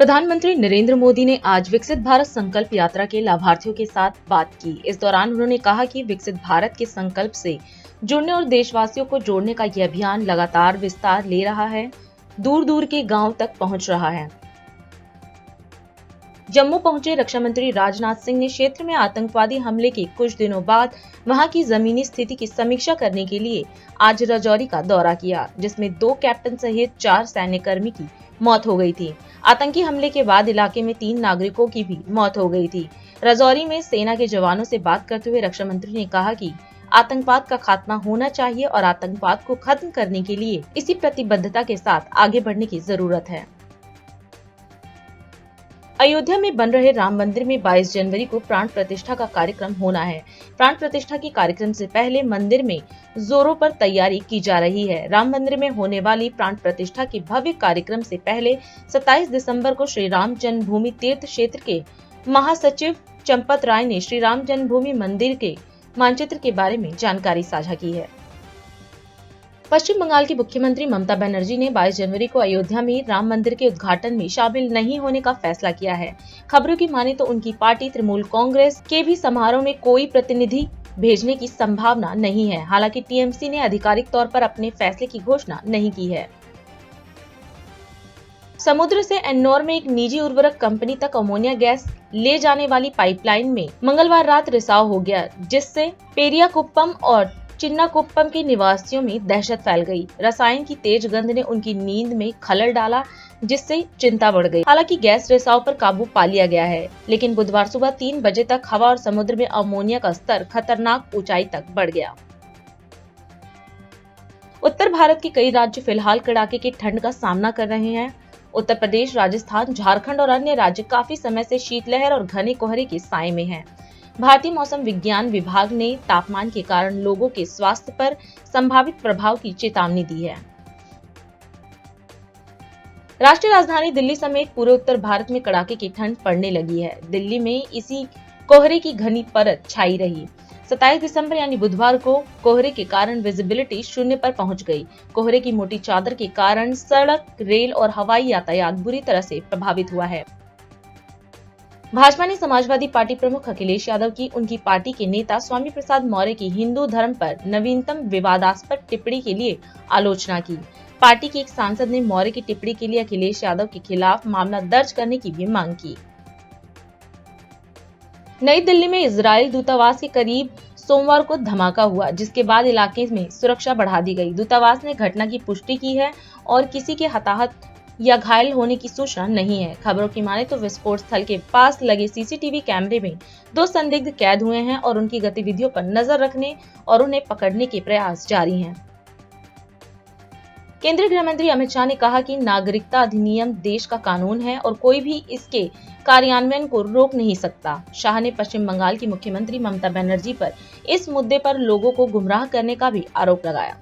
प्रधानमंत्री नरेंद्र मोदी ने आज विकसित भारत संकल्प यात्रा के लाभार्थियों के साथ बात की। इस दौरान उन्होंने कहा कि विकसित भारत के संकल्प से जुड़ने और देशवासियों को जोड़ने का यह अभियान लगातार विस्तार ले रहा है, दूर दूर के गांव तक पहुंच रहा है। जम्मू पहुंचे रक्षा मंत्री राजनाथ सिंह ने क्षेत्र में आतंकवादी हमले के कुछ दिनों बाद वहां की जमीनी स्थिति की समीक्षा करने के लिए आज राजौरी का दौरा किया, जिसमें 2 कैप्टन सहित 4 सैन्यकर्मी की मौत हो गई थी। आतंकी हमले के बाद इलाके में 3 नागरिकों की भी मौत हो गई थी। राजौरी में सेना के जवानों से बात करते हुए रक्षा मंत्री ने कहा कि आतंकवाद का खात्मा होना चाहिए और आतंकवाद को खत्म करने के लिए इसी प्रतिबद्धता के साथ आगे बढ़ने की जरूरत है। अयोध्या में बन रहे राम मंदिर में 22 जनवरी को प्राण प्रतिष्ठा का कार्यक्रम होना है। प्राण प्रतिष्ठा के कार्यक्रम से पहले मंदिर में जोरों पर तैयारी की जा रही है। राम मंदिर में होने वाली प्राण प्रतिष्ठा के भव्य कार्यक्रम से पहले 27 दिसंबर को श्री राम जन्मभूमि तीर्थ क्षेत्र के महासचिव चंपत राय ने श्री राम जन्मभूमि मंदिर के मानचित्र के बारे में जानकारी साझा की है। पश्चिम बंगाल की मुख्यमंत्री ममता बनर्जी ने 22 जनवरी को अयोध्या में राम मंदिर के उद्घाटन में शामिल नहीं होने का फैसला किया है। खबरों की माने तो उनकी पार्टी तृणमूल कांग्रेस के भी समारोह में कोई प्रतिनिधि भेजने की संभावना नहीं है। हालांकि टीएमसी ने आधिकारिक तौर पर अपने फैसले की घोषणा नहीं की है। समुद्र से एन्नौर में एक निजी उर्वरक कंपनी तक अमोनिया गैस ले जाने वाली पाइपलाइन में मंगलवार रात रिसाव हो गया, जिससे पेरियाकुप्पम और चिन्नाकुप्पम के निवासियों में दहशत फैल गई। रसायन की तेज गंध ने उनकी नींद में खलल डाला, जिससे चिंता बढ़ गई। हालांकि गैस रिसाव पर काबू पा लिया गया है, लेकिन बुधवार सुबह 3 बजे तक हवा और समुद्र में अमोनिया का स्तर खतरनाक ऊंचाई तक बढ़ गया। उत्तर भारत के कई राज्य फिलहाल कड़ाके की ठंड का सामना कर रहे हैं। उत्तर प्रदेश, राजस्थान, झारखंड और अन्य राज्य काफी समय से शीतलहर और घने कोहरे के साए में हैं। भारतीय मौसम विज्ञान विभाग ने तापमान के कारण लोगों के स्वास्थ्य पर संभावित प्रभाव की चेतावनी दी है। राष्ट्रीय राजधानी दिल्ली समेत पूरे उत्तर भारत में कड़ाके की ठंड पड़ने लगी है। दिल्ली में इसी कोहरे की घनी परत छाई रही। 27 दिसंबर यानी बुधवार को कोहरे के कारण विजिबिलिटी 0 पर पहुंच गई। कोहरे की मोटी चादर के कारण सड़क, रेल और हवाई यातायात बुरी तरह से प्रभावित हुआ है। भाजपा ने समाजवादी पार्टी प्रमुख अखिलेश यादव की उनकी पार्टी के नेता स्वामी प्रसाद मौर्य की हिंदू धर्म पर नवीनतम विवादास्पद टिप्पणी के लिए आलोचना की। पार्टी के एक सांसद ने मौर्य की टिप्पणी के लिए अखिलेश यादव के खिलाफ मामला दर्ज करने की भी मांग की। नई दिल्ली में इजरायल दूतावास के करीब सोमवार को धमाका हुआ, जिसके बाद इलाके में सुरक्षा बढ़ा दी गई। दूतावास ने घटना की पुष्टि की है और किसी के हताहत या घायल होने की सूचना नहीं है। खबरों की माने तो विस्फोट स्थल के पास लगे सीसीटीवी कैमरे में 2 संदिग्ध कैद हुए हैं और उनकी गतिविधियों पर नजर रखने और उन्हें पकड़ने के प्रयास जारी हैं। केंद्रीय गृह मंत्री अमित शाह ने कहा कि नागरिकता अधिनियम देश का कानून है और कोई भी इसके कार्यान्वयन को रोक नहीं सकता। शाह ने पश्चिम बंगाल की मुख्यमंत्री ममता बनर्जी पर इस मुद्दे पर लोगों को गुमराह करने का भी आरोप लगाया।